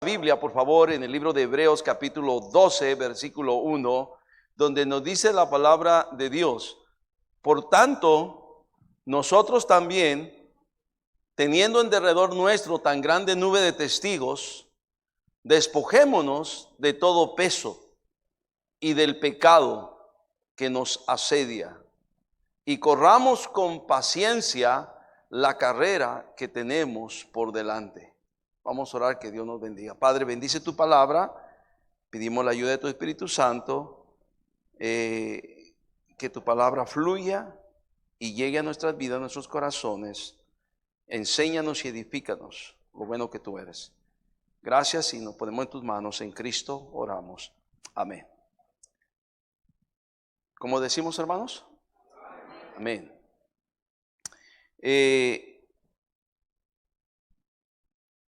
Biblia, por favor, en el libro de Hebreos capítulo 12, versículo 1, donde nos dice la palabra de Dios: por tanto, nosotros también, teniendo en derredor nuestro tan grande nube de testigos, despojémonos de todo peso y del pecado que nos asedia, y corramos con paciencia la carrera que tenemos por delante. Vamos a orar, que Dios nos bendiga. Padre, bendice tu palabra. Pedimos la ayuda de tu Espíritu Santo, que tu palabra fluya y llegue a nuestras vidas, a nuestros corazones. Enséñanos y edifícanos lo bueno que tú eres. Gracias, y nos ponemos en tus manos. En Cristo oramos. Amén. ¿Cómo decimos, hermanos? Amén.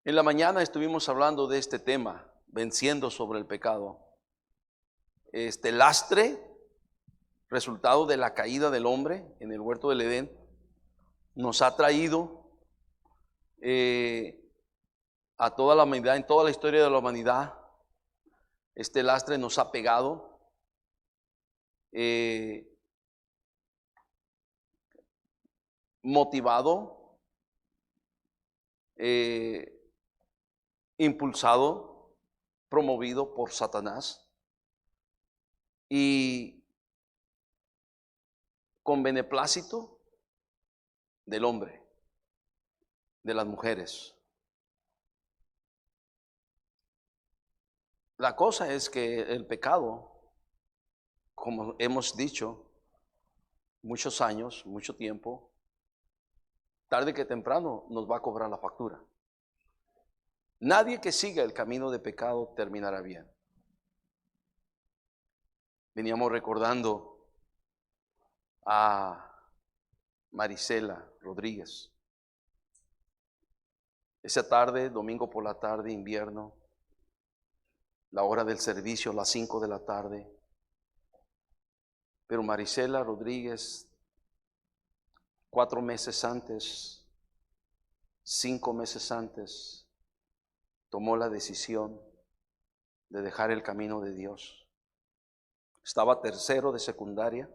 En la mañana estuvimos hablando de este tema, venciendo sobre el pecado. Este lastre, resultado de la caída del hombre en el huerto del Edén, nos ha traído a toda la humanidad, en toda la historia de la humanidad. Este lastre nos ha pegado, motivado, impulsado, promovido por Satanás, y con beneplácito del hombre, de las mujeres. La cosa es que el pecado, como hemos dicho muchos años, mucho tiempo, tarde que temprano nos va a cobrar la factura. Nadie que siga el camino de pecado terminará bien. Veníamos recordando a Marisela Rodríguez. Esa tarde, domingo por la tarde, invierno, la hora del servicio, las 5 de la tarde. Pero Marisela Rodríguez, 4 meses antes, 5 meses antes, tomó la decisión de dejar el camino de Dios. Estaba tercero de secundaria.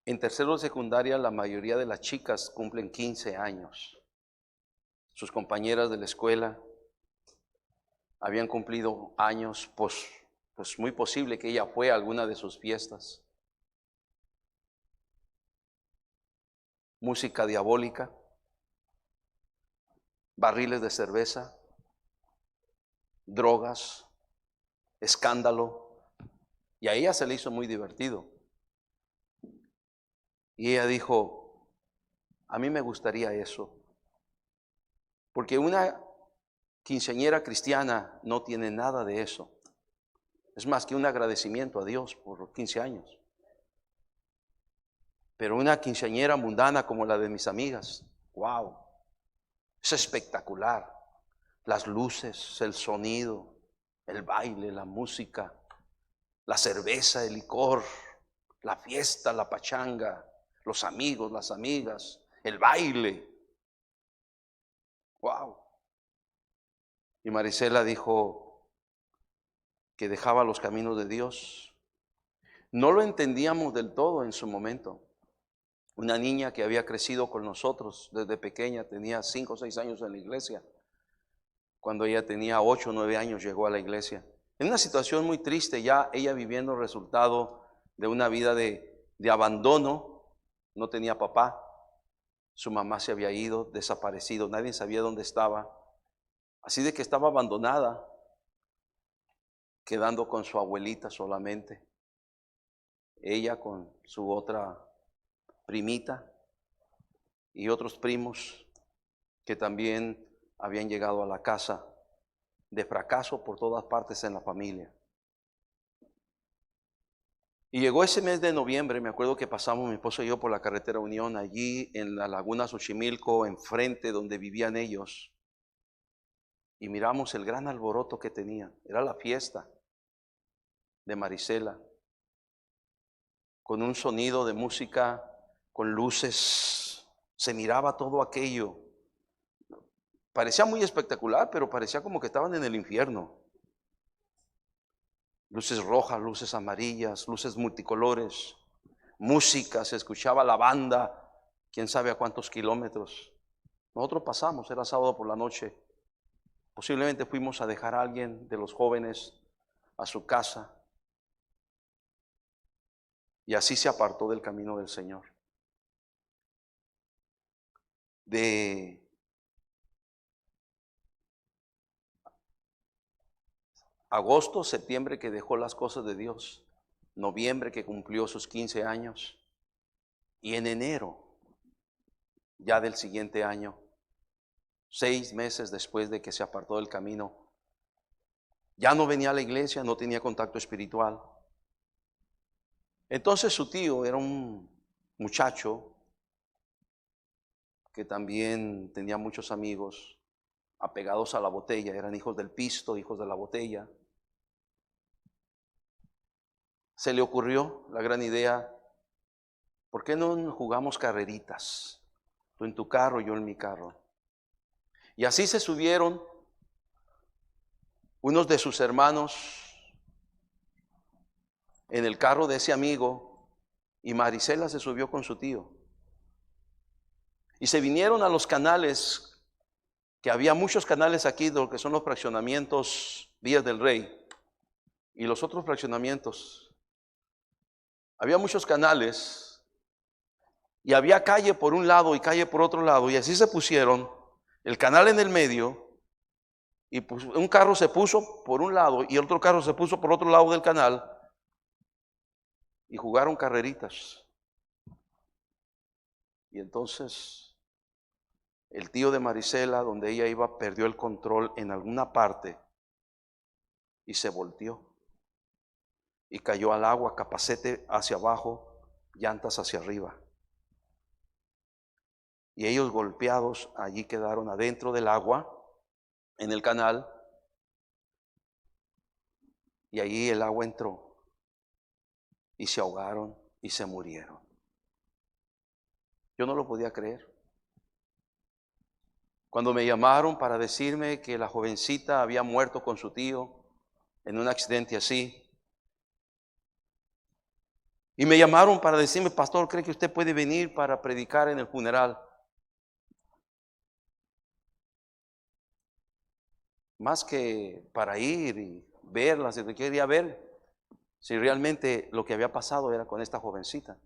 En tercero de secundaria, la mayoría de las chicas cumplen 15 años. Sus compañeras de la escuela habían cumplido años, pues muy posible que ella fue a alguna de sus fiestas. Música diabólica, barriles de cerveza, drogas, escándalo, y a ella se le hizo muy divertido. Y ella dijo: a mí me gustaría eso, porque una quinceañera cristiana no tiene nada de eso. Es más que un agradecimiento a Dios por los 15 años. Pero una quinceañera mundana como la de mis amigas, wow, es espectacular. Las luces, el sonido, el baile, la música, la cerveza, el licor, la fiesta, la pachanga, los amigos, las amigas, el baile. Wow. Y Marisela dijo que dejaba los caminos de Dios. No lo entendíamos del todo en su momento. Una niña que había crecido con nosotros desde pequeña, tenía 5 o 6 años en la iglesia. Cuando ella tenía 8 o 9 años llegó a la iglesia. En una situación muy triste, ya ella viviendo el resultado de una vida de abandono. No tenía papá, su mamá se había ido, desaparecido, nadie sabía dónde estaba. Así de que estaba abandonada, quedando con su abuelita solamente. Ella con su otra primita y otros primos que también habían llegado a la casa, de fracaso por todas partes en la familia. Y llegó ese mes de noviembre, me acuerdo que pasamos mi esposo y yo por la carretera Unión, allí en la laguna Xochimilco, enfrente donde vivían ellos, y miramos el gran alboroto que tenían. Era la fiesta de Marisela, con un sonido de música, con luces, se miraba todo aquello. Parecía muy espectacular, pero parecía como que estaban en el infierno. Luces rojas, luces amarillas, luces multicolores, música, se escuchaba la banda, quién sabe a cuántos kilómetros. Nosotros pasamos, era sábado por la noche. Posiblemente fuimos a dejar a alguien de los jóvenes a su casa. Y así se apartó del camino del Señor. De agosto, septiembre que dejó las cosas de Dios, noviembre que cumplió sus 15 años, y en enero ya del siguiente año, 6 meses después de que se apartó del camino, ya no venía a la iglesia, no tenía contacto espiritual. Entonces su tío era un muchacho que también tenía muchos amigos apegados a la botella, eran hijos del pisto, hijos de la botella. Se le ocurrió la gran idea, ¿por qué no jugamos carreritas? Tú en tu carro, yo en mi carro. Y así se subieron unos de sus hermanos en el carro de ese amigo y Marisela se subió con su tío. Y se vinieron a los canales, que había muchos canales aquí, lo que son los fraccionamientos Vías del Rey y los otros fraccionamientos. Había muchos canales y había calle por un lado y calle por otro lado, y así se pusieron, el canal en el medio, y un carro se puso por un lado y el otro carro se puso por otro lado del canal, y jugaron carreritas. Y entonces el tío de Marisela, donde ella iba, perdió el control en alguna parte y se volteó y cayó al agua, capacete hacia abajo, llantas hacia arriba. Y ellos golpeados allí quedaron adentro del agua, en el canal, y allí el agua entró y se ahogaron y se murieron. Yo no lo podía creer. Cuando me llamaron para decirme que la jovencita había muerto con su tío en un accidente así, y me llamaron para decirme, pastor, ¿cree que usted puede venir para predicar en el funeral? Más que para ir y verla, si quería ver si realmente lo que había pasado era con esta jovencita.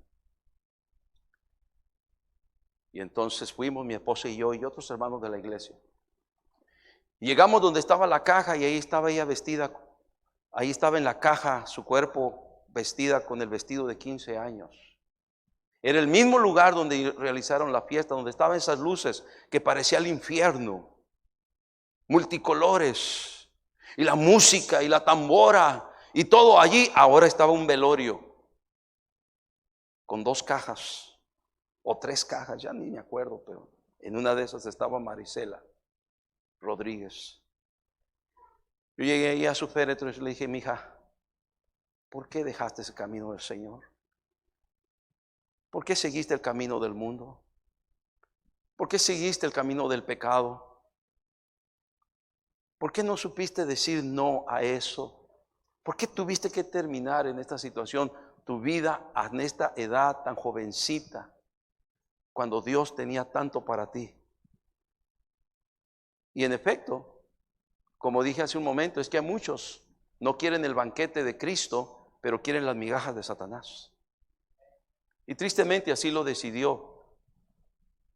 Y entonces fuimos, mi esposa y yo, y otros hermanos de la iglesia. Llegamos donde estaba la caja y ahí estaba ella vestida. Ahí estaba en la caja su cuerpo vestida con el vestido de 15 años. Era el mismo lugar donde realizaron la fiesta, donde estaban esas luces que parecía el infierno, multicolores, y la música y la tambora y todo allí. Ahora estaba un velorio con 2 cajas o 3 cajas, ya ni me acuerdo, pero en una de esas estaba Marisela Rodríguez. Yo llegué ahí a su féretro y le dije, mija, ¿por qué dejaste ese camino del Señor? ¿Por qué seguiste el camino del mundo? ¿Por qué seguiste el camino del pecado? ¿Por qué no supiste decir no a eso? ¿Por qué tuviste que terminar en esta situación tu vida en esta edad tan jovencita, cuando Dios tenía tanto para ti? Y en efecto, como dije hace un momento, es que a muchos no quieren el banquete de Cristo, pero quieren las migajas de Satanás. Y tristemente así lo decidió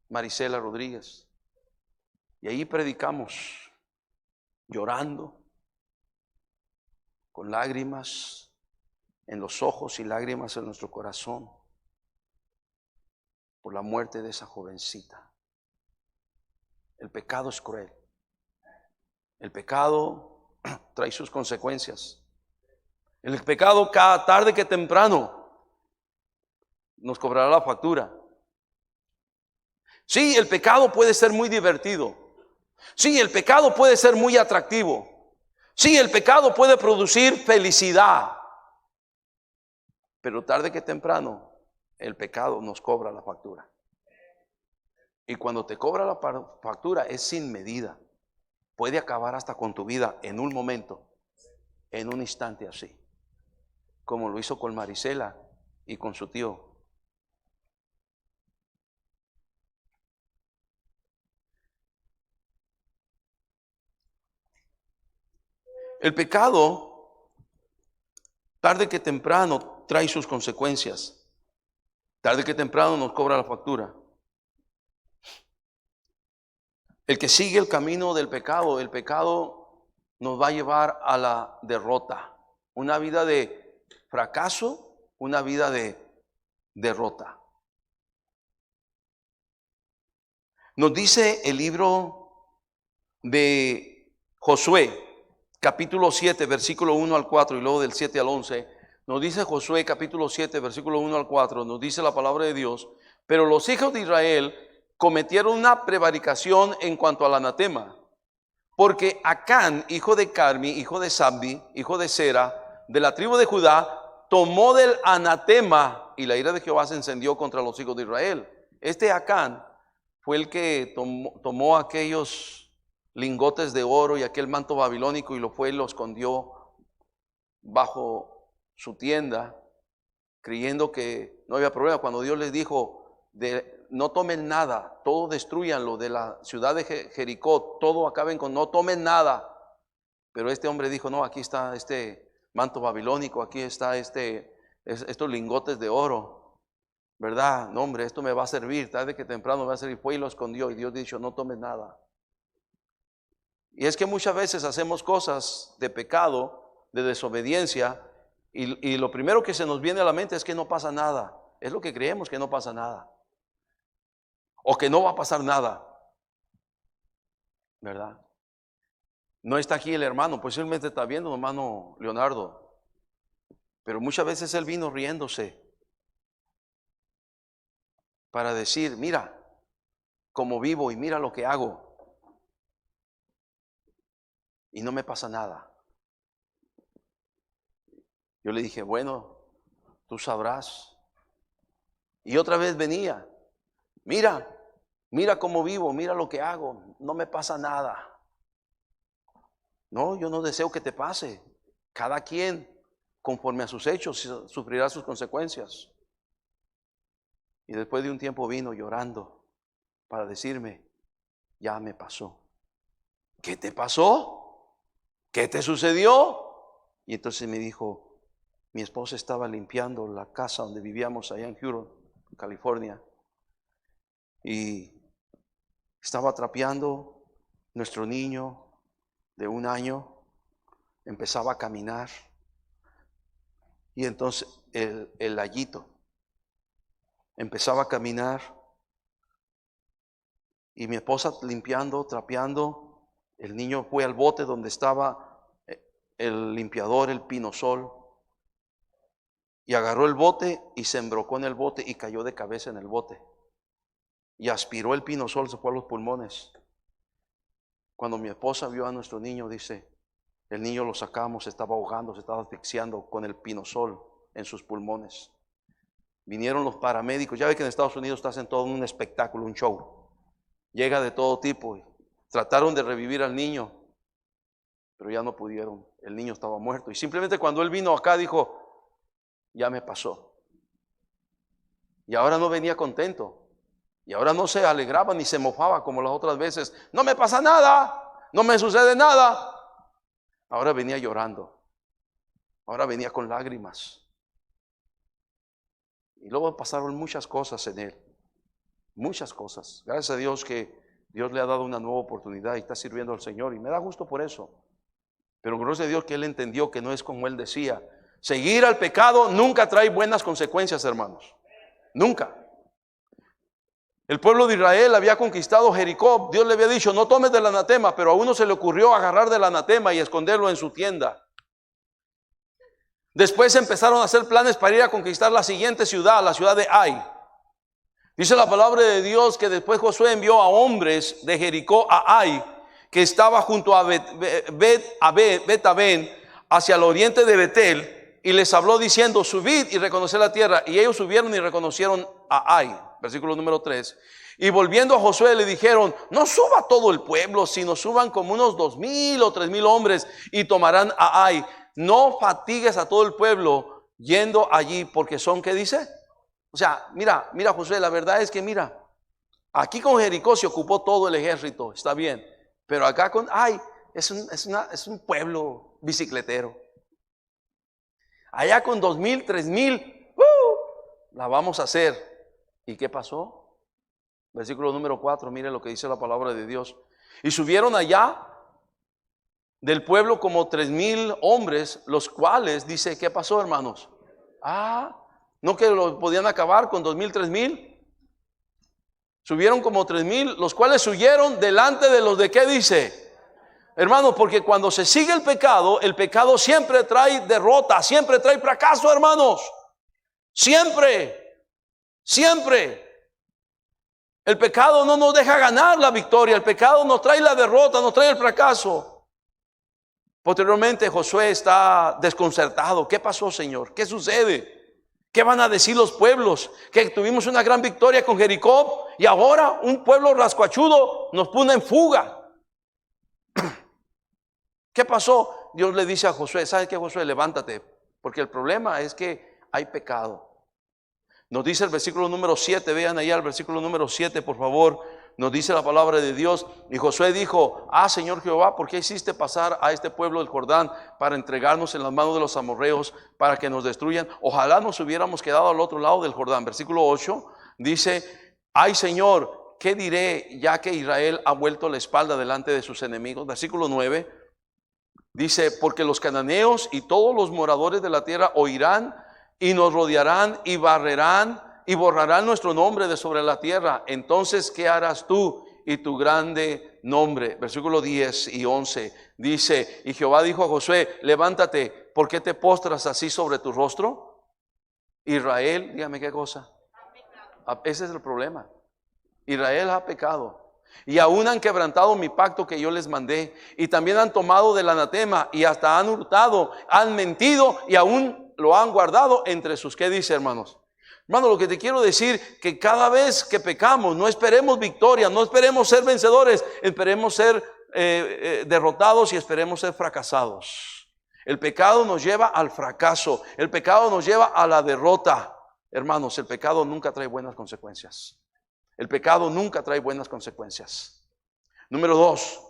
Marisela Rodríguez. Y ahí predicamos, llorando, con lágrimas en los ojos y lágrimas en nuestro corazón, por la muerte de esa jovencita. El pecado es cruel. El pecado trae sus consecuencias. El pecado, cada tarde que temprano, nos cobrará la factura. Sí, el pecado puede ser muy divertido. Sí, el pecado puede ser muy atractivo. Sí, el pecado puede producir felicidad. Pero tarde que temprano, el pecado nos cobra la factura. Y cuando te cobra la factura es sin medida. Puede acabar hasta con tu vida en un momento, en un instante así. Como lo hizo con Marisela y con su tío. El pecado, tarde que temprano, trae sus consecuencias. Tarde que temprano nos cobra la factura. El que sigue el camino del pecado, el pecado nos va a llevar a la derrota. Una vida de fracaso, una vida de derrota. Nos dice el libro de Josué, capítulo 7, versículo 1 al 4, y luego del 7 al 11, nos dice Josué, capítulo 7, versículo 1 al 4, nos dice la palabra de Dios: pero los hijos de Israel cometieron una prevaricación en cuanto al anatema, porque Acán, hijo de Carmi, hijo de Sabdi, hijo de Sera, de la tribu de Judá, tomó del anatema, y la ira de Jehová se encendió contra los hijos de Israel. Este Acán fue el que tomó aquellos lingotes de oro y aquel manto babilónico y lo fue y lo escondió bajo su tienda, creyendo que no había problema. Cuando Dios les dijo, no tomen nada, todo destruyanlo, de la ciudad de Jericó, todo acaben con, no tomen nada. Pero este hombre dijo, no, aquí está este manto babilónico, aquí está estos lingotes de oro, ¿verdad? No, hombre, esto me va a servir, tarde que temprano me va a servir. Fue y lo escondió, y Dios dijo, no tomen nada. Y es que muchas veces hacemos cosas de pecado, de desobediencia, y lo primero que se nos viene a la mente es que no pasa nada. Es lo que creemos, que no pasa nada, o que no va a pasar nada, ¿verdad? No está aquí el hermano, posiblemente está viendo el hermano Leonardo, pero muchas veces él vino riéndose para decir, mira cómo vivo y mira lo que hago, y no me pasa nada. Yo le dije, bueno, tú sabrás. Y otra vez venía, mira cómo vivo, mira lo que hago, no me pasa nada. No, yo no deseo que te pase. Cada quien, conforme a sus hechos, sufrirá sus consecuencias. Y después de un tiempo vino llorando para decirme, ya me pasó. ¿Qué te pasó? ¿Qué te sucedió? Y entonces me dijo, mi esposa estaba limpiando la casa donde vivíamos allá en Huron, California, y estaba trapeando. Nuestro niño de 1 año empezaba a caminar, y entonces el lallito empezaba a caminar, y mi esposa limpiando, trapeando. El niño fue al bote donde estaba el limpiador, el pinosol, y agarró el bote y se embrocó en el bote y cayó de cabeza en el bote y aspiró el pinosol, se fue a los pulmones. Cuando mi esposa vio a nuestro niño, dice, el niño lo sacamos, se estaba ahogando, se estaba asfixiando con el pinosol en sus pulmones. Vinieron los paramédicos. Ya ve que en Estados Unidos hacen todo un espectáculo, un show. Llega de todo tipo. Trataron de revivir al niño, pero ya no pudieron. El niño estaba muerto. Y simplemente cuando él vino acá dijo, ya me pasó. Y ahora no venía contento. Y ahora no se alegraba ni se mofaba como las otras veces. No me pasa nada, no me sucede nada. Ahora venía llorando. Ahora venía con lágrimas. Y luego pasaron muchas cosas en él. Muchas cosas. Gracias a Dios que Dios le ha dado una nueva oportunidad y está sirviendo al Señor. Y me da gusto por eso. Pero gracias a Dios que él entendió que no es como él decía. Seguir al pecado nunca trae buenas consecuencias, hermanos. Nunca. El pueblo de Israel había conquistado Jericó. Dios le había dicho, no tomes del anatema, pero a uno se le ocurrió agarrar del anatema y esconderlo en su tienda. Después empezaron a hacer planes para ir a conquistar la siguiente ciudad, la ciudad de Ai. Dice la palabra de Dios que después Josué envió a hombres de Jericó a Ai, que estaba junto a Bet-Aven, hacia el oriente de Betel, y les habló diciendo, subid y reconoced la tierra. Y ellos subieron y reconocieron a Ai. Versículo número 3. Y volviendo a Josué le dijeron, no suba todo el pueblo, sino suban como unos 2,000 o 3,000 hombres y tomarán a Ai. No fatigues a todo el pueblo yendo allí, porque son, ¿qué dice? O sea, mira Josué, la verdad es que mira, aquí con Jericó se ocupó todo el ejército, está bien, pero acá con Ai es un pueblo bicicletero. Allá con 2,000, 3,000, la vamos a hacer. ¿Y qué pasó? Versículo número 4, mire lo que dice la palabra de Dios. Y subieron allá del pueblo como 3,000 hombres, los cuales, dice, ¿qué pasó, hermanos? ¿No que lo podían acabar con 2,000, 3,000? Subieron como 3,000, los cuales huyeron delante de los de, ¿qué dice? Hermanos, porque cuando se sigue el pecado siempre trae derrota, siempre trae fracaso, hermanos. Siempre. El pecado no nos deja ganar la victoria, el pecado nos trae la derrota, nos trae el fracaso. Posteriormente Josué está desconcertado. ¿Qué pasó, Señor? ¿Qué sucede? ¿Qué van a decir los pueblos? Que tuvimos una gran victoria con Jericó y ahora un pueblo rascuachudo nos pone en fuga. ¿Qué pasó? Dios le dice a Josué, ¿sabes qué, Josué? Levántate, porque el problema es que hay pecado. Nos dice el versículo número 7, vean allá el versículo número 7, por favor. Nos dice la palabra de Dios. Y Josué dijo, Señor Jehová, ¿por qué hiciste pasar a este pueblo del Jordán para entregarnos en las manos de los amorreos para que nos destruyan? Ojalá nos hubiéramos quedado al otro lado del Jordán. Versículo 8 dice, ay Señor, ¿qué diré ya que Israel ha vuelto la espalda delante de sus enemigos? Versículo 9 dice, porque los cananeos y todos los moradores de la tierra oirán y nos rodearán y barrerán y borrarán nuestro nombre de sobre la tierra. Entonces, ¿qué harás tú y tu grande nombre? Versículo 10 y 11 dice, y Jehová dijo a Josué, levántate, ¿por qué te postras así sobre tu rostro? Israel, dígame qué cosa. Ese es el problema. Israel ha pecado y aún han quebrantado mi pacto que yo les mandé, y también han tomado del anatema y hasta han hurtado, han mentido y aún lo han guardado entre sus, ¿qué dice, hermanos? Hermano, lo que te quiero decir, que cada vez que pecamos, no esperemos victoria, no esperemos ser vencedores, esperemos ser derrotados y esperemos ser fracasados. El pecado nos lleva al fracaso, el pecado nos lleva a la derrota. Hermanos, el pecado nunca trae buenas consecuencias. El pecado nunca trae buenas consecuencias. Número 2,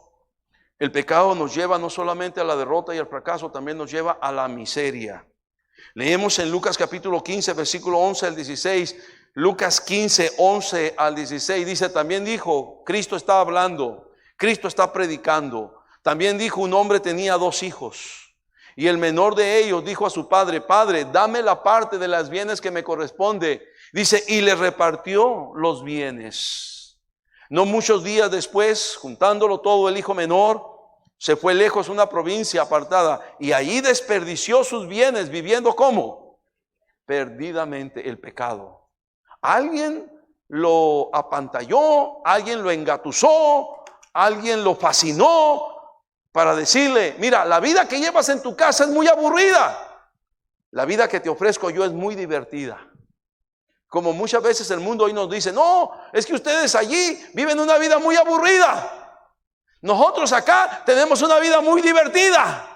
el pecado nos lleva no solamente a la derrota y al fracaso, también nos lleva a la miseria. Leemos en Lucas capítulo 15, versículo 11 al 16. Lucas 15, 11 al 16 dice, también dijo, Cristo está hablando, Cristo está predicando. También dijo, un hombre tenía 2 hijos. Y el menor de ellos dijo a su padre, Padre, dame la parte de las bienes que me corresponde. Dice, y le repartió los bienes. No muchos días después, juntándolo todo, el hijo menor se fue lejos a una provincia apartada y allí desperdició sus bienes, viviendo ¿cómo? Perdidamente. El pecado. Alguien lo apantalló, alguien lo engatusó, alguien lo fascinó para decirle, mira, la vida que llevas en tu casa es muy aburrida. La vida que te ofrezco yo es muy divertida. Como muchas veces el mundo hoy nos dice, no, es que ustedes allí viven una vida muy aburrida. Nosotros acá tenemos una vida muy divertida.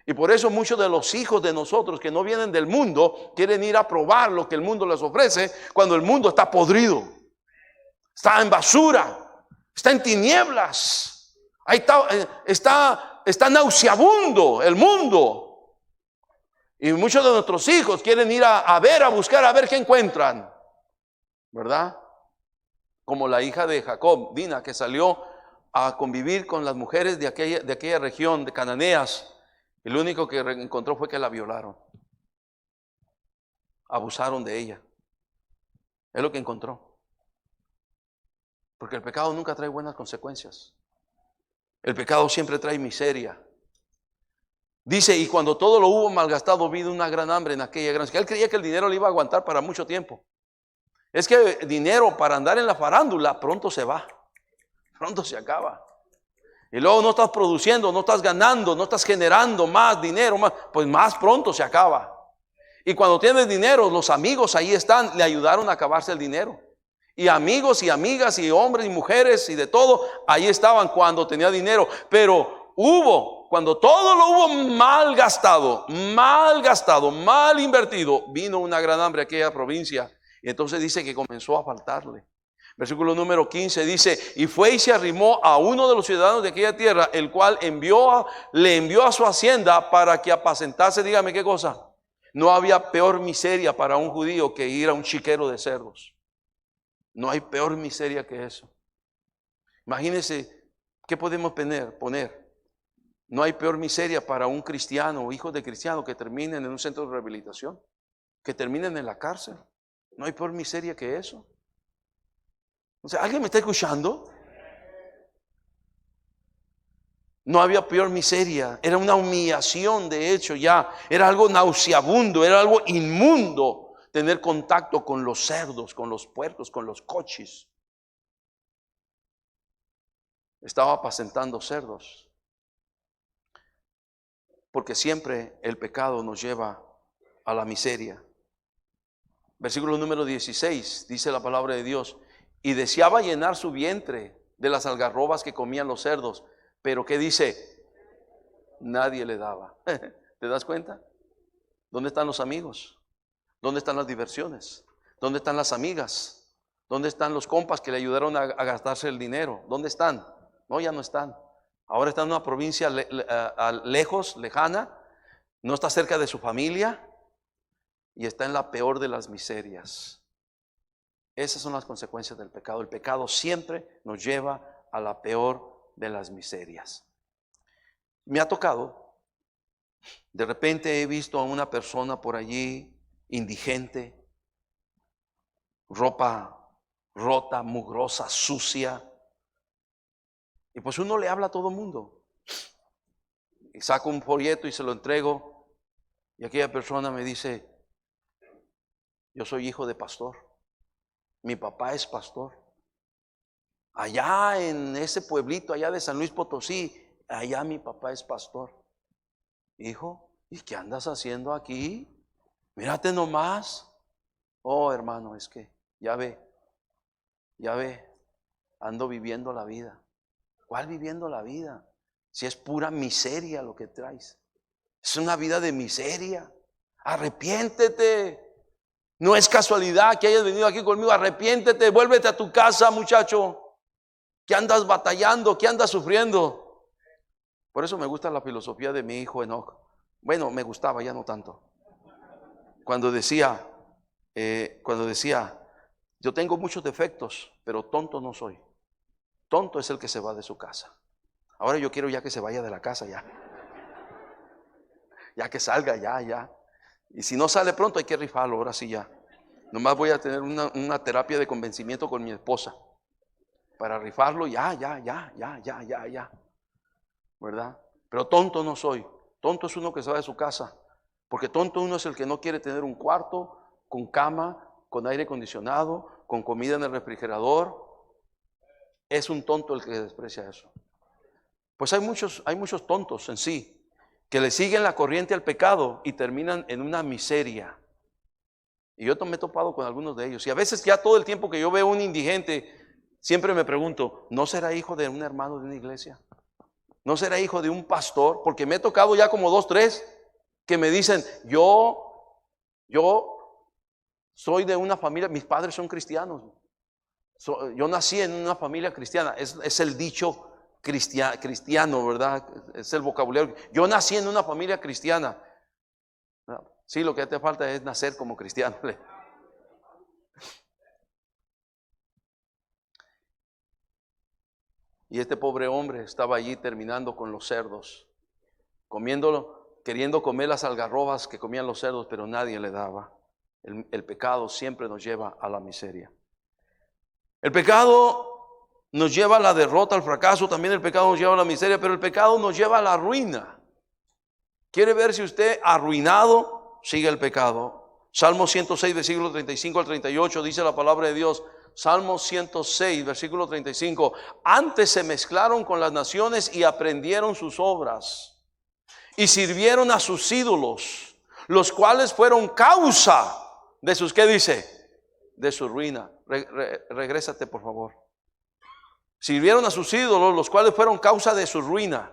Y por eso muchos de los hijos de nosotros que no vienen del mundo quieren ir a probar lo que el mundo les ofrece, cuando el mundo está podrido, está en basura, está en tinieblas, ahí está nauseabundo el mundo. Y muchos de nuestros hijos quieren ir a ver, a buscar, a ver qué encuentran, ¿verdad? Como la hija de Jacob, Dina, que salió a convivir con las mujeres de aquella región de cananeas, y lo único que encontró fue que la violaron, abusaron de ella. Es lo que encontró. Porque el pecado nunca trae buenas consecuencias. El pecado siempre trae miseria. Dice, y cuando todo lo hubo malgastado, vino una gran hambre en aquella gran ciudad. Él creía que el dinero le iba a aguantar para mucho tiempo. Es que dinero para andar en la farándula pronto se va. Pronto se acaba. Y luego no estás produciendo, no estás ganando, no estás generando más dinero, pues más pronto se acaba. Y cuando tienes dinero, los amigos ahí están, le ayudaron a acabarse el dinero. Y amigos y amigas y hombres y mujeres y de todo, ahí estaban cuando tenía dinero. Pero cuando todo lo hubo mal gastado, mal invertido, vino una gran hambre a aquella provincia. Y entonces dice que comenzó a faltarle. Versículo número 15 dice: y fue y se arrimó a uno de los ciudadanos de aquella tierra, el cual le envió a su hacienda para que apacentase. Dígame qué cosa. No había peor miseria para un judío que ir a un chiquero de cerdos. No hay peor miseria que eso. Imagínense, ¿qué podemos poner? No hay peor miseria para un cristiano o hijos de cristiano que terminen en un centro de rehabilitación, que terminen en la cárcel. No hay peor miseria que eso. O sea, ¿alguien me está escuchando? No había peor miseria. Era una humillación, de hecho, ya. Era algo nauseabundo, era algo inmundo tener contacto con los cerdos, con los puercos, con los cochis. Estaba apacentando cerdos. Porque siempre el pecado nos lleva a la miseria. Versículo número 16, dice la palabra de Dios: y deseaba llenar su vientre de las algarrobas que comían los cerdos. Pero ¿qué dice? Nadie le daba. ¿Te das cuenta? ¿Dónde están los amigos? ¿Dónde están las diversiones? ¿Dónde están las amigas? ¿Dónde están los compas que le ayudaron a gastarse el dinero? ¿Dónde están? No, ya no están. Ahora está en una provincia lejos, lejana. No está cerca de su familia. Y está en la peor de las miserias. Esas son las consecuencias del pecado. El pecado siempre nos lleva a la peor de las miserias. Me ha tocado, de repente he visto a una persona por allí indigente, ropa rota, mugrosa, sucia, y pues uno le habla a todo mundo. Y saco un folleto y se lo entrego, y aquella persona me dice: yo soy hijo de pastor, mi papá es pastor. Allá en ese pueblito, allá de San Luis Potosí, allá mi papá es pastor. Hijo, ¿y qué andas haciendo aquí? Mírate nomás. Oh, hermano, es que ya ve, ando viviendo la vida. ¿Cuál viviendo la vida? Si es pura miseria lo que traes. Es una vida de miseria. Arrepiéntete. No es casualidad que hayas venido aquí conmigo. Arrepiéntete, vuélvete a tu casa, muchacho. ¿Qué andas batallando? ¿Qué andas sufriendo? Por eso me gusta la filosofía de mi hijo Enoch. Bueno, me gustaba, ya no tanto. Cuando decía, yo tengo muchos defectos, pero tonto no soy. Tonto es el que se va de su casa. Ahora yo quiero ya que se vaya de la casa ya. Ya que salga, ya. Y si no sale pronto hay que rifarlo, ahora sí ya. Nomás voy a tener una terapia de convencimiento con mi esposa. Para rifarlo, ya. ¿Verdad? Pero tonto no soy. Tonto es uno que se va de su casa. Porque tonto uno es el que no quiere tener un cuarto con cama, con aire acondicionado, con comida en el refrigerador. Es un tonto el que desprecia eso. Pues hay muchos tontos en sí que le siguen la corriente al pecado y terminan en una miseria. Y yo me he topado con algunos de ellos. Y a veces ya todo el tiempo que yo veo un indigente, siempre me pregunto, ¿no será hijo de un hermano de una iglesia? ¿No será hijo de un pastor? Porque me he tocado ya como 2, 3 que me dicen, yo soy de una familia, mis padres son cristianos. Yo nací en una familia cristiana. Es el dicho cristiano, ¿verdad? Es el vocabulario. Yo nací en una familia cristiana. Sí, lo que te falta es nacer como cristiano. Y este pobre hombre estaba allí terminando con los cerdos, queriendo comer las algarrobas que comían los cerdos, pero nadie le daba. El pecado siempre nos lleva a la miseria. El pecado nos lleva a la derrota, al fracaso. También el pecado nos lleva a la miseria, pero el pecado nos lleva a la ruina. ¿Quiere ver si usted arruinado? Sigue el pecado. Salmo 106, versículo 35 al 38, dice la palabra de Dios. Salmo 106, versículo 35. Antes se mezclaron con las naciones y aprendieron sus obras y sirvieron a sus ídolos, los cuales fueron causa de sus, ¿qué dice? De su ruina. Regrésate, por favor. Sirvieron a sus ídolos, los cuales fueron causa de su ruina.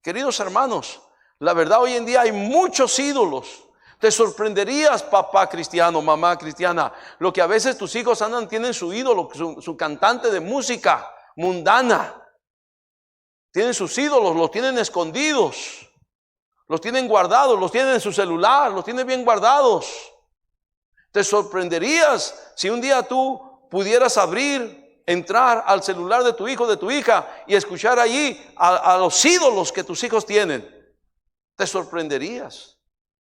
Queridos hermanos, la verdad, hoy en día hay muchos ídolos. Te sorprenderías, papá cristiano, mamá cristiana, lo que a veces tus hijos tienen su ídolo, su cantante de música mundana. Tienen sus ídolos, los tienen escondidos, los tienen guardados, los tienen en su celular, los tienen bien guardados. Te sorprenderías si un día tú pudieras entrar al celular de tu hijo, de tu hija, y escuchar allí a los ídolos que tus hijos tienen. Te sorprenderías,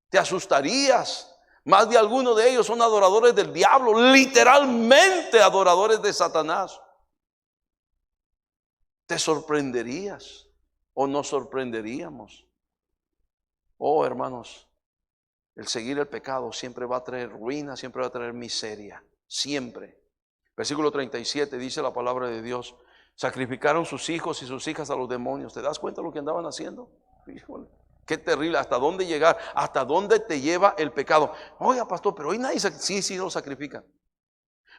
te asustarías. Más de alguno de ellos son adoradores del diablo, literalmente adoradores de Satanás. Te sorprenderías o nos sorprenderíamos. Oh, hermanos, el seguir el pecado siempre va a traer ruina, siempre va a traer miseria, siempre. Versículo 37 dice la palabra de Dios: sacrificaron sus hijos y sus hijas a los demonios. ¿Te das cuenta de lo que andaban haciendo? Híjole, qué terrible, hasta dónde llegar, hasta dónde te lleva el pecado. Oiga, pastor, pero hoy nadie sí lo sacrifica.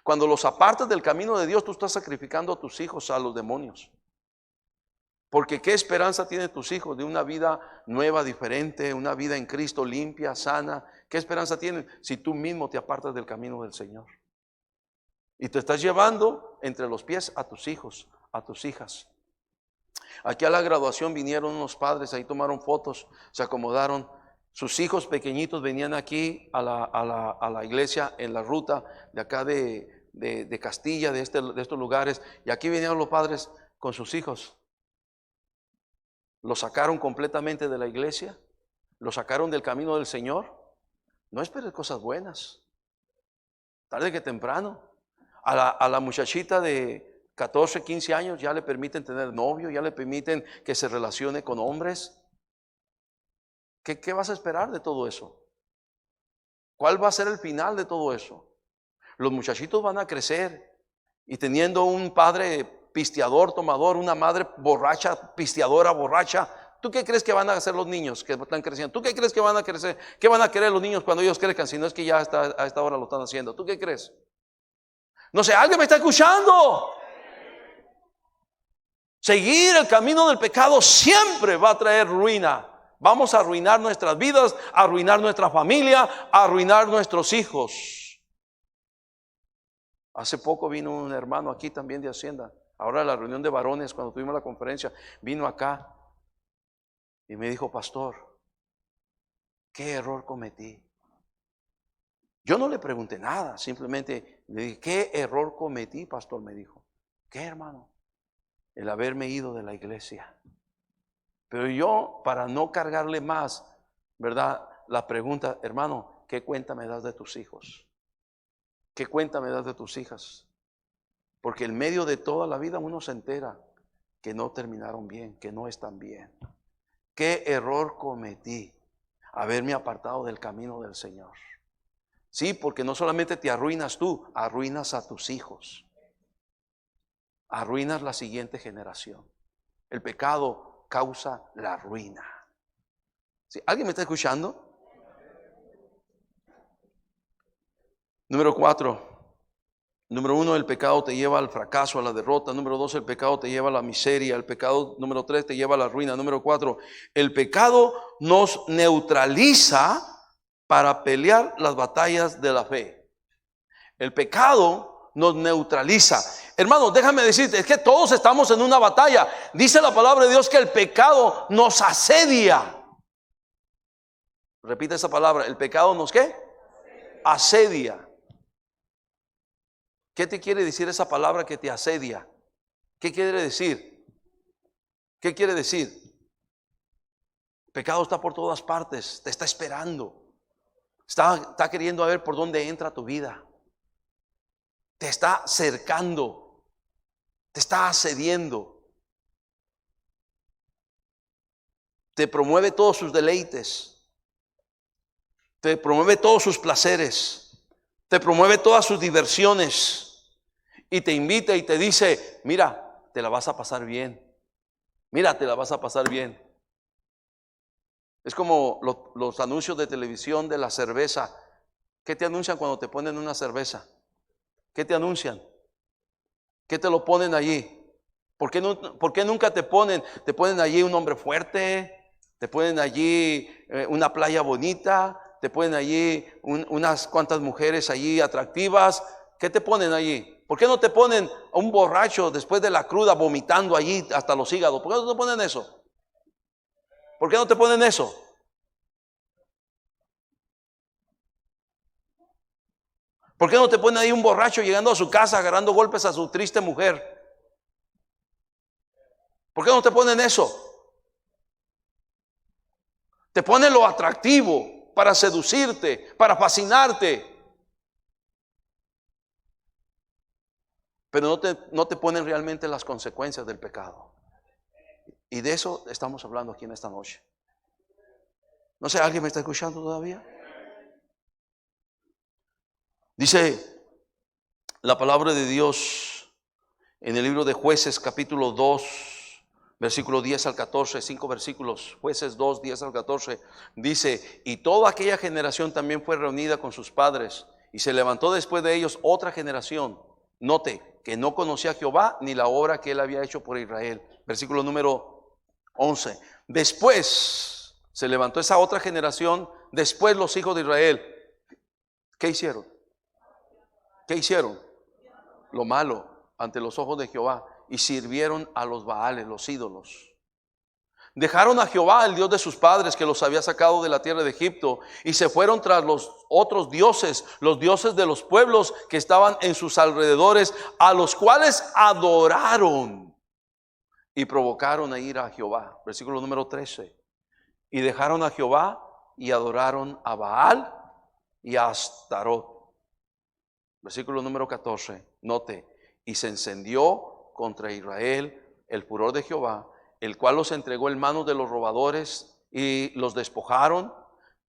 Cuando los apartas del camino de Dios, tú estás sacrificando a tus hijos a los demonios. Porque ¿qué esperanza tienen tus hijos de una vida nueva, diferente, una vida en Cristo limpia, sana? ¿Qué esperanza tienen si tú mismo te apartas del camino del Señor? Y te estás llevando entre los pies a tus hijos, a tus hijas. Aquí a la graduación vinieron unos padres, ahí tomaron fotos, se acomodaron. Sus hijos pequeñitos venían aquí a la iglesia en la ruta de acá de Castilla, de estos lugares. Y aquí vinieron los padres con sus hijos. Los sacaron completamente de la iglesia, los sacaron del camino del Señor. No esperes cosas buenas, tarde que temprano. A la muchachita de 14, 15 años ya le permiten tener novio, ya le permiten que se relacione con hombres. ¿Qué vas a esperar de todo eso? ¿Cuál va a ser el final de todo eso? Los muchachitos van a crecer y teniendo un padre pisteador, tomador, una madre borracha, pisteadora, borracha. ¿Tú qué crees que van a hacer los niños que están creciendo? ¿Tú qué crees que van a crecer? ¿Qué van a querer los niños cuando ellos crezcan? Si no es que ya a esta hora lo están haciendo. ¿Tú qué crees? No sé, ¿alguien me está escuchando? Seguir el camino del pecado siempre va a traer ruina. Vamos a arruinar nuestras vidas, a arruinar nuestra familia, a arruinar nuestros hijos. Hace poco vino un hermano aquí también de Hacienda. Ahora la reunión de varones, cuando tuvimos la conferencia, vino acá y me dijo: pastor, ¿qué error cometí? Yo no le pregunté nada, simplemente le dije: ¿qué error cometí, pastor? Me dijo. ¿Qué, hermano? El haberme ido de la iglesia. Pero yo, para no cargarle más, ¿verdad? La pregunta: hermano, ¿qué cuenta me das de tus hijos? ¿Qué cuenta me das de tus hijas? Porque en medio de toda la vida uno se entera que no terminaron bien, que no están bien. ¿Qué error cometí? Haberme apartado del camino del Señor. Sí, porque no solamente te arruinas tú, arruinas a tus hijos. Arruinas la siguiente generación. El pecado causa la ruina. ¿Sí? ¿Alguien me está escuchando? Número 4. Número 1, el pecado te lleva al fracaso, a la derrota. Número 2, el pecado te lleva a la miseria. El pecado, número 3, te lleva a la ruina. Número 4, el pecado nos neutraliza para pelear las batallas de la fe. El pecado nos neutraliza. Hermano, déjame decirte, es que todos estamos en una batalla. Dice la palabra de Dios que el pecado nos asedia. Repite esa palabra, el pecado nos ¿qué? Asedia. ¿Qué te quiere decir esa palabra que te asedia? ¿Qué quiere decir? ¿Qué quiere decir? El pecado está por todas partes, te está esperando. Está queriendo ver por dónde entra tu vida. Te está cercando, te está asediando. Te promueve todos sus deleites, te promueve todos sus placeres, te promueve todas sus diversiones. Y te invita y te dice: mira, te la vas a pasar bien. Mira, te la vas a pasar bien. Es como los anuncios de televisión de la cerveza. ¿Qué te anuncian cuando te ponen una cerveza? ¿Qué te anuncian? ¿Qué te lo ponen allí? ¿Por qué nunca te ponen allí un hombre fuerte? ¿Te ponen allí una playa bonita? ¿Te ponen allí unas cuantas mujeres allí atractivas? ¿Qué te ponen allí? ¿Por qué no te ponen a un borracho después de la cruda vomitando allí hasta los hígados? ¿Por qué no te ponen eso? ¿Por qué no te ponen eso? ¿Por qué no te ponen ahí un borracho llegando a su casa agarrando golpes a su triste mujer? ¿Por qué no te ponen eso? Te ponen lo atractivo para seducirte, para fascinarte. Pero no te ponen realmente las consecuencias del pecado. Y de eso estamos hablando aquí en esta noche. No sé, ¿alguien me está escuchando todavía? Dice la palabra de Dios en el libro de Jueces capítulo 2, versículo 10 al 14, 5 versículos, Jueces 2, 10 al 14, dice: y toda aquella generación también fue reunida con sus padres, y se levantó después de ellos otra generación, note, que no conocía a Jehová ni la obra que él había hecho por Israel. Versículo número 11. Después se levantó esa otra generación, después los hijos de Israel. ¿Qué hicieron? ¿Qué hicieron? Lo malo ante los ojos de Jehová, y sirvieron a los Baales, los ídolos. Dejaron a Jehová, el Dios de sus padres, que los había sacado de la tierra de Egipto, y se fueron tras los otros dioses, los dioses de los pueblos que estaban en sus alrededores, a los cuales adoraron y provocaron a ir a Jehová. Versículo número 13. Y dejaron a Jehová y adoraron a Baal y a Astarot. Versículo número 14, note: y se encendió contra Israel el furor de Jehová, el cual los entregó en manos de los robadores y los despojaron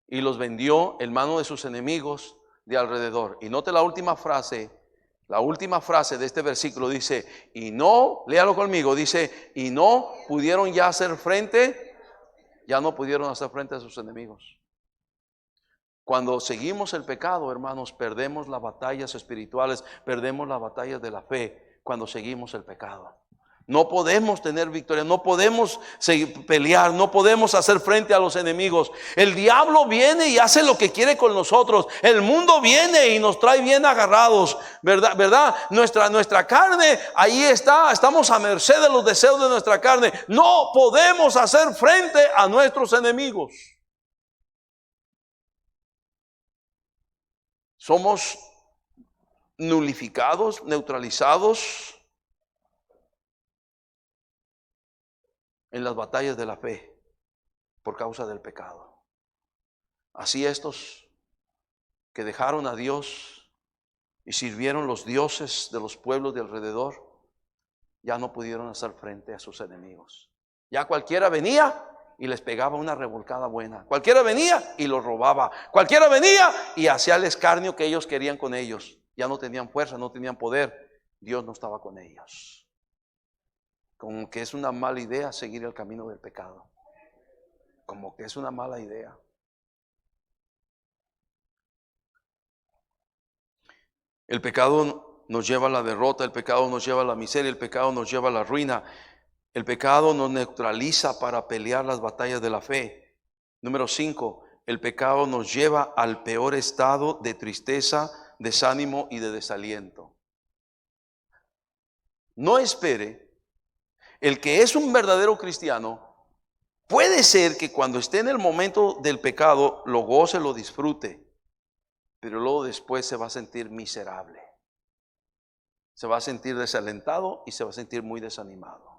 y los vendió en manos de sus enemigos de alrededor. Y note la última frase de este versículo, dice: y no, léalo conmigo, dice: y no pudieron ya hacer frente, a sus enemigos. Cuando seguimos el pecado, hermanos, perdemos las batallas espirituales, perdemos las batallas de la fe cuando seguimos el pecado. No podemos tener victoria, no podemos pelear, no podemos hacer frente a los enemigos. El diablo viene y hace lo que quiere con nosotros. El mundo viene y nos trae bien agarrados, ¿verdad? Nuestra carne, ahí está, estamos a merced de los deseos de nuestra carne. No podemos hacer frente a nuestros enemigos. Somos nulificados, neutralizados en las batallas de la fe por causa del pecado. Así estos que dejaron a Dios y sirvieron los dioses de los pueblos de alrededor, ya no pudieron hacer frente a sus enemigos. Ya cualquiera venía y les pegaba una revolcada buena. Cualquiera venía y los robaba. Cualquiera venía y hacía el escarnio que ellos querían con ellos. Ya no tenían fuerza, no tenían poder. Dios no estaba con ellos. Como que es una mala idea seguir el camino del pecado. Como que es una mala idea. El pecado nos lleva a la derrota, el pecado nos lleva a la miseria, el pecado nos lleva a la ruina. El pecado nos neutraliza para pelear las batallas de la fe. Número 5, el pecado nos lleva al peor estado de tristeza, desánimo y de desaliento. No espere, el que es un verdadero cristiano, puede ser que cuando esté en el momento del pecado lo goce, lo disfrute, pero luego después se va a sentir miserable. Se va a sentir desalentado y se va a sentir muy desanimado.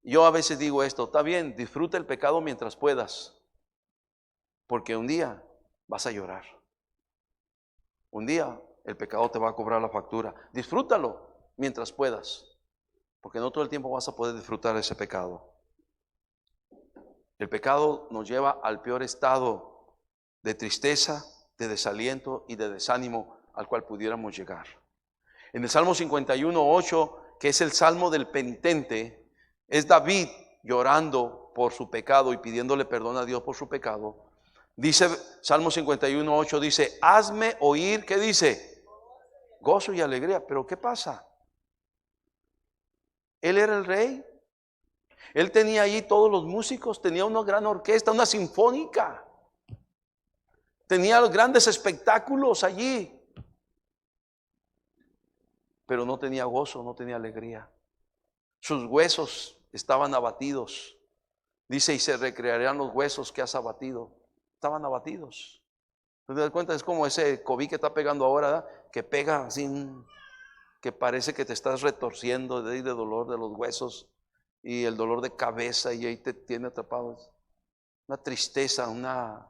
Yo a veces digo esto: está bien, disfruta el pecado mientras puedas, porque un día vas a llorar. Un día el pecado te va a cobrar la factura. Disfrútalo mientras puedas, porque no todo el tiempo vas a poder disfrutar ese pecado. El pecado nos lleva al peor estado de tristeza, de desaliento y de desánimo al cual pudiéramos llegar. En el Salmo 51:8, que es el Salmo del penitente, es David llorando por su pecado y pidiéndole perdón a Dios por su pecado. Dice Salmo 51:8, dice: hazme oír, ¿qué dice? Gozo y alegría. Pero ¿qué pasa? Él era el rey. Él tenía allí todos los músicos, tenía una gran orquesta, una sinfónica. Tenía los grandes espectáculos allí. Pero no tenía gozo, no tenía alegría. Sus huesos estaban abatidos. Dice, y se recrearán los huesos que has abatido. Estaban abatidos. ¿Te das cuenta? Es como ese COVID que está pegando ahora, ¿verdad? Que pega así, que parece que te estás retorciendo de dolor de los huesos y el dolor de cabeza, y ahí te tiene atrapado. Una tristeza, una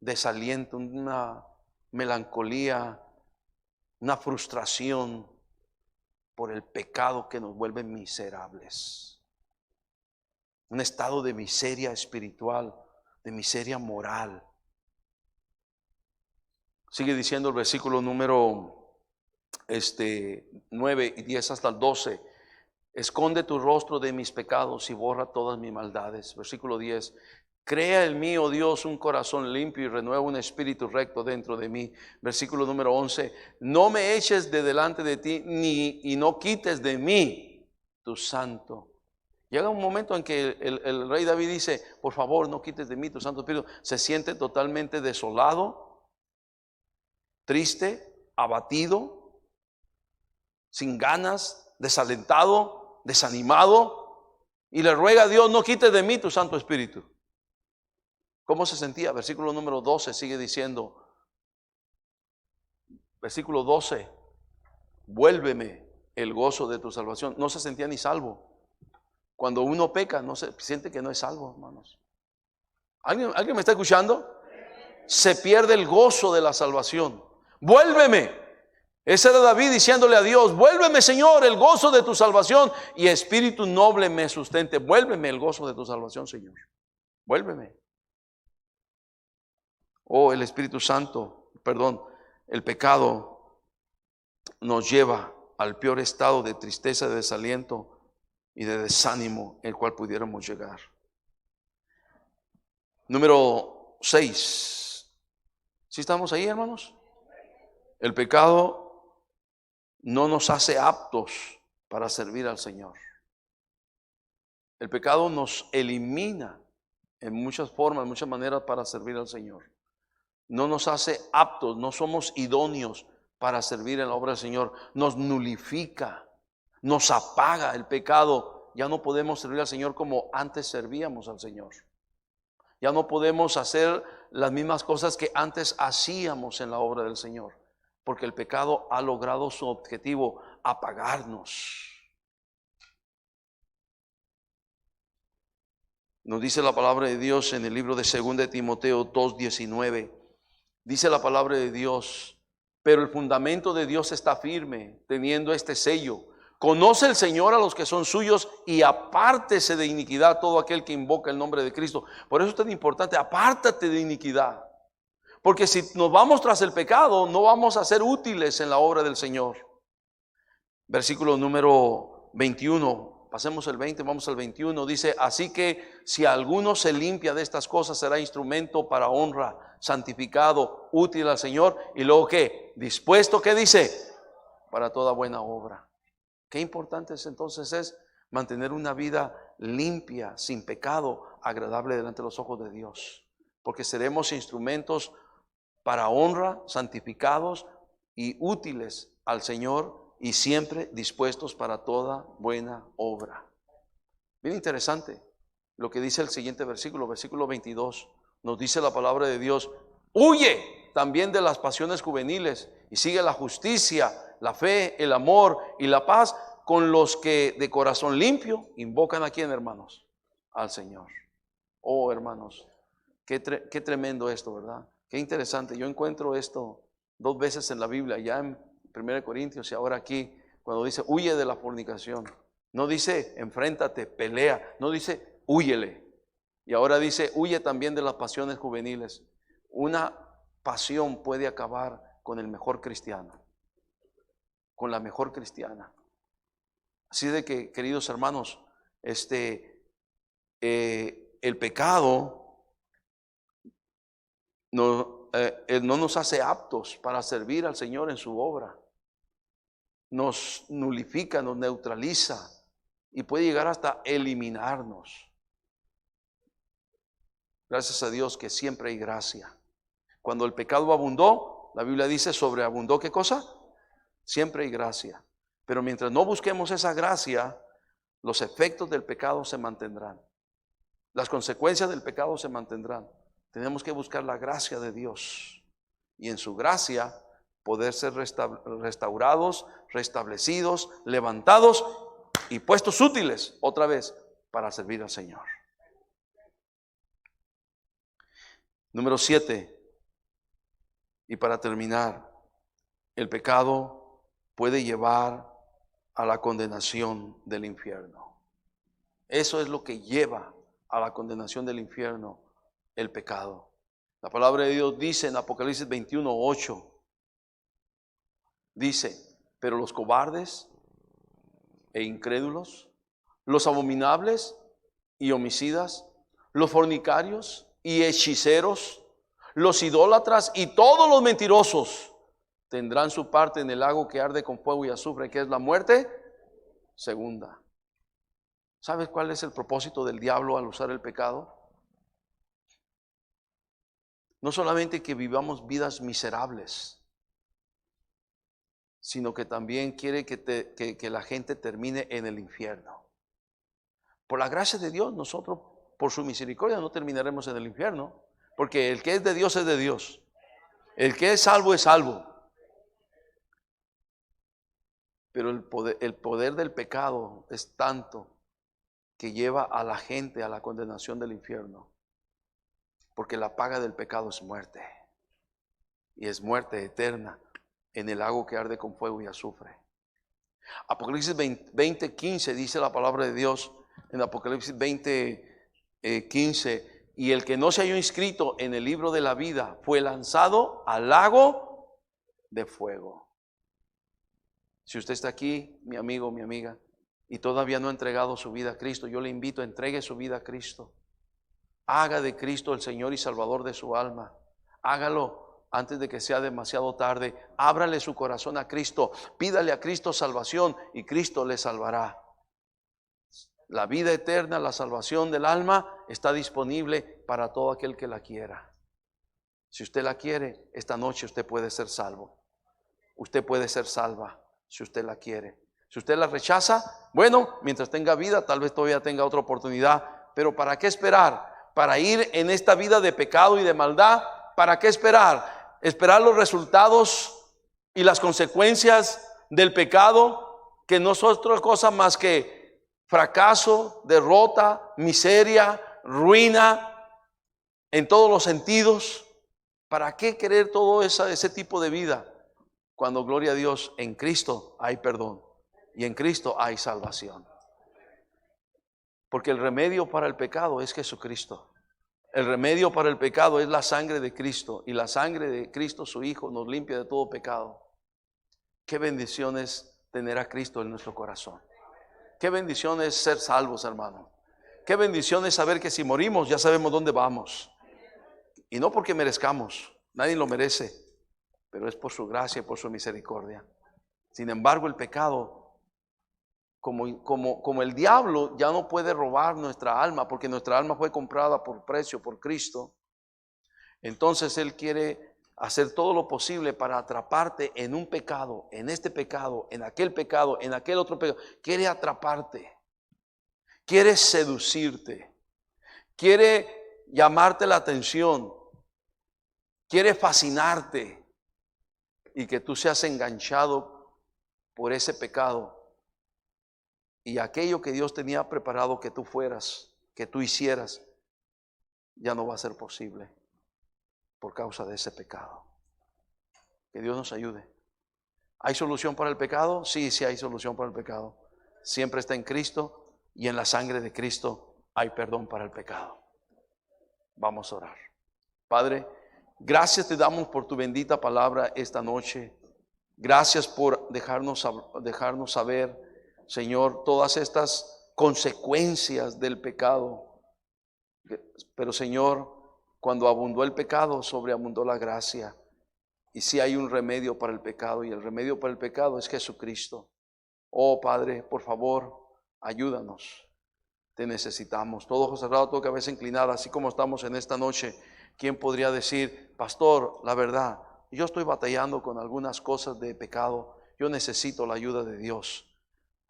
desaliento, una melancolía, una frustración por el pecado que nos vuelve miserables. Un estado de miseria espiritual, de miseria moral. Sigue diciendo el versículo número 9 y 10 hasta el 12. Esconde tu rostro de mis pecados y borra todas mis maldades. Versículo 10. Crea en mí, oh Dios, un corazón limpio y renueva un espíritu recto dentro de mí. Versículo número 11. No me eches de delante de ti y no quites de mí tu santo. Llega un momento en que el rey David dice, por favor, no quites de mí tu santo espíritu. Se siente totalmente desolado, triste, abatido, sin ganas, desalentado, desanimado, y le ruega a Dios, no quites de mí tu santo espíritu. ¿Cómo se sentía? Versículo número 12 sigue diciendo, versículo 12, vuélveme el gozo de tu salvación. No se sentía ni salvo. Cuando uno peca, no se siente que no es salvo, hermanos. ¿Alguien me está escuchando? Se pierde el gozo de la salvación. Vuélveme. Ese era David diciéndole a Dios, vuélveme, Señor, el gozo de tu salvación, y espíritu noble me sustente. Vuélveme el gozo de tu salvación, Señor. Vuélveme. Oh, el Espíritu Santo, perdón, el pecado nos lleva al peor estado de tristeza, de desaliento y de desánimo el cual pudiéramos llegar. Número 6. ¿Sí estamos ahí, hermanos? El pecado no nos hace aptos para servir al Señor. El pecado nos elimina en muchas formas, en muchas maneras para servir al Señor. No nos hace aptos, no somos idóneos para servir en la obra del Señor. Nos nulifica, nos apaga el pecado. Ya no podemos servir al Señor como antes servíamos al Señor. Ya no podemos hacer las mismas cosas que antes hacíamos en la obra del Señor, porque el pecado ha logrado su objetivo, apagarnos. Nos dice la palabra de Dios en el libro de 2 de Timoteo 2:19. Dice la palabra de Dios, pero el fundamento de Dios está firme, teniendo este sello. Conoce el Señor a los que son suyos y apártese de iniquidad todo aquel que invoca el nombre de Cristo. Por eso es tan importante, apártate de iniquidad. Porque si nos vamos tras el pecado, no vamos a ser útiles en la obra del Señor. Versículo número 21. Pasemos el 20, vamos al 21. Dice, así que si alguno se limpia de estas cosas, será instrumento para honra, santificado, útil al Señor. Y luego, ¿qué? Dispuesto, ¿qué dice? Para toda buena obra. Qué importante entonces es mantener una vida limpia, sin pecado, agradable delante de los ojos de Dios. Porque seremos instrumentos para honra, santificados y útiles al Señor, y siempre dispuestos para toda buena obra. Bien interesante lo que dice el siguiente versículo, versículo 22. Nos dice la palabra de Dios, huye también de las pasiones juveniles y sigue la justicia, la fe, el amor y la paz con los que de corazón limpio invocan ¿a quién, hermanos? Al Señor. Oh, hermanos, qué tremendo esto, ¿verdad? Qué interesante. Yo encuentro esto 2 veces en la Biblia, ya en 1 Corintios y ahora aquí, cuando dice huye de la fornicación. No dice enfréntate, pelea, no dice húyele. Y ahora dice huye también de las pasiones juveniles. Una pasión puede acabar con el mejor cristiano, con la mejor cristiana. Así de que, queridos hermanos, el pecado no nos hace aptos para servir al Señor en su obra. nos nulifica, nos neutraliza y puede llegar hasta eliminarnos. Gracias a Dios que siempre hay gracia. Cuando el pecado abundó, la Biblia dice, sobreabundó, ¿qué cosa? Siempre hay gracia. Pero mientras no busquemos esa gracia, los efectos del pecado se mantendrán. Las consecuencias del pecado se mantendrán. Tenemos que buscar la gracia de Dios. Y en su gracia poder ser restaurados, restablecidos, levantados y puestos útiles otra vez para servir al Señor. Número 7. Y para terminar, el pecado puede llevar a la condenación del infierno. Eso es lo que lleva a la condenación del infierno, el pecado. La palabra de Dios dice en Apocalipsis 21:8, dice, pero los cobardes e incrédulos, los abominables y homicidas, los fornicarios y hechiceros, los idólatras y todos los mentirosos tendrán su parte en el lago que arde con fuego y azufre, que es la muerte segunda. ¿Sabes cuál es el propósito del diablo al usar el pecado? No solamente que vivamos vidas miserables, sino que también quiere que la gente termine en el infierno. Por la gracia de Dios, nosotros, por su misericordia, no terminaremos en el infierno, porque el que es de Dios es de Dios. El que es salvo es salvo. Pero el poder del pecado es tanto que lleva a la gente a la condenación del infierno. Porque la paga del pecado es muerte. Y es muerte eterna en el lago que arde con fuego y azufre. Apocalipsis 20:15 dice la palabra de Dios en Apocalipsis 20:15, y el que no se halló inscrito en el libro de la vida fue lanzado al lago de fuego. Si usted está aquí, mi amigo, mi amiga, y todavía no ha entregado su vida a Cristo, yo le invito a entregue su vida a Cristo. Haga de Cristo el Señor y Salvador de su alma. Hágalo antes de que sea demasiado tarde. Ábrale su corazón a Cristo. Pídale a Cristo salvación y Cristo le salvará. La vida eterna, la salvación del alma está disponible para todo aquel que la quiera. Si usted la quiere, esta noche usted puede ser salvo. Usted puede ser salva si usted la quiere. Si usted la rechaza, bueno, mientras tenga vida, tal vez todavía tenga otra oportunidad. Pero ¿para qué esperar? Para ir en esta vida de pecado y de maldad, ¿para qué esperar? Esperar los resultados y las consecuencias del pecado, que no son otra cosa más que fracaso, derrota, miseria, ruina en todos los sentidos. ¿Para qué querer todo ese tipo de vida? Cuando, gloria a Dios, en Cristo hay perdón y en Cristo hay salvación. Porque el remedio para el pecado es Jesucristo. El remedio para el pecado es la sangre de Cristo, y la sangre de Cristo, su Hijo, nos limpia de todo pecado. Qué bendición es tener a Cristo en nuestro corazón. Qué bendición es ser salvos, hermano. Qué bendición es saber que si morimos ya sabemos dónde vamos. Y no porque merezcamos, nadie lo merece, pero es por su gracia y por su misericordia. Sin embargo, el pecado, como el diablo ya no puede robar nuestra alma, porque nuestra alma fue comprada por precio por Cristo, entonces él quiere hacer todo lo posible para atraparte en un pecado, en este pecado, en aquel otro pecado. Quiere atraparte, quiere seducirte, quiere llamarte la atención, quiere fascinarte y que tú seas enganchado por ese pecado. Y aquello que Dios tenía preparado que tú fueras, que tú hicieras, ya no va a ser posible por causa de ese pecado. Que Dios nos ayude. ¿Hay solución para el pecado? Sí, sí hay solución para el pecado. Siempre está en Cristo, y en la sangre de Cristo hay perdón para el pecado. Vamos a orar. Padre, gracias te damos por tu bendita palabra esta noche. Gracias por dejarnos saber, Señor, todas estas consecuencias del pecado. Pero, Señor, cuando abundó el pecado, sobreabundó la gracia. Y sí hay un remedio para el pecado, y el remedio para el pecado es Jesucristo. Oh Padre, por favor, ayúdanos. Te necesitamos. Todo ojo cerrado, toda cabeza inclinada, así como estamos en esta noche. ¿Quién podría decir, pastor, la verdad, yo estoy batallando con algunas cosas de pecado, yo necesito la ayuda de Dios?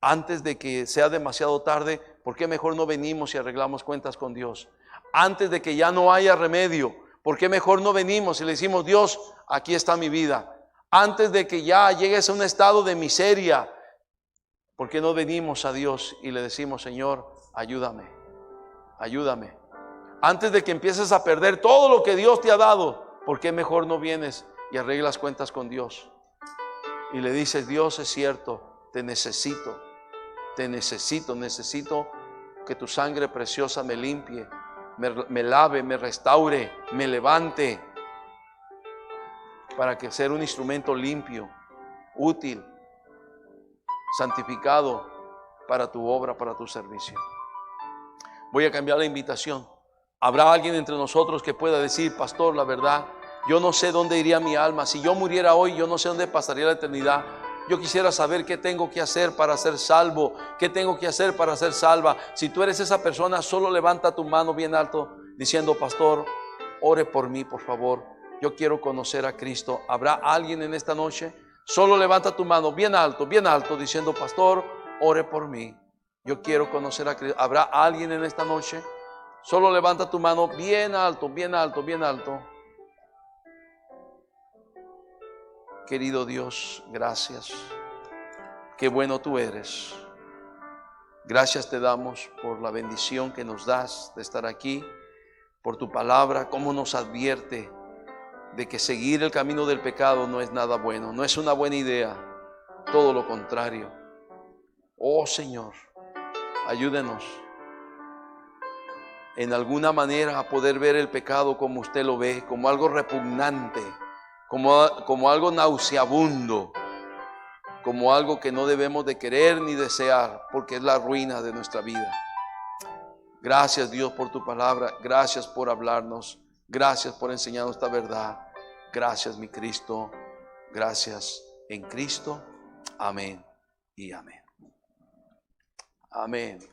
Antes de que sea demasiado tarde, ¿por qué mejor no venimos y arreglamos cuentas con Dios? Antes de que ya no haya remedio, ¿por qué mejor no venimos y le decimos, Dios, aquí está mi vida? Antes de que ya llegues a un estado de miseria, ¿por qué no venimos a Dios y le decimos, Señor, ayúdame, ayúdame? Antes de que empieces a perder todo lo que Dios te ha dado, ¿por qué mejor no vienes y arreglas cuentas con Dios? Y le dices, Dios, es cierto, te necesito que tu sangre preciosa me limpie, me lave, me restaure, me levante, para que sea un instrumento limpio, útil, santificado para tu obra, para tu servicio. Voy a cambiar la invitación. ¿Habrá alguien entre nosotros que pueda decir, pastor, la verdad, yo no sé dónde iría mi alma? Si yo muriera hoy, yo no sé dónde pasaría la eternidad. Yo quisiera saber qué tengo que hacer para ser salvo, qué tengo que hacer para ser salva. Si tú eres esa persona, solo levanta tu mano bien alto diciendo, pastor, ore por mí, por favor. Yo quiero conocer a Cristo. ¿Habrá alguien en esta noche? Solo levanta tu mano bien alto, diciendo, pastor, ore por mí. Yo quiero conocer a Cristo. ¿Habrá alguien en esta noche? Solo levanta tu mano bien alto, bien alto, bien alto. Querido Dios, gracias. Qué bueno tú eres. Gracias te damos por la bendición que nos das de estar aquí, por tu palabra, cómo nos advierte de que seguir el camino del pecado no es nada bueno, no es una buena idea, todo lo contrario. Oh Señor, ayúdenos en alguna manera a poder ver el pecado como usted lo ve, como algo repugnante, como algo nauseabundo, como algo que no debemos de querer ni desear, porque es la ruina de nuestra vida. Gracias Dios por tu palabra, gracias por hablarnos, gracias por enseñarnos esta verdad. Gracias mi Cristo, gracias en Cristo. Amén y amén. Amén.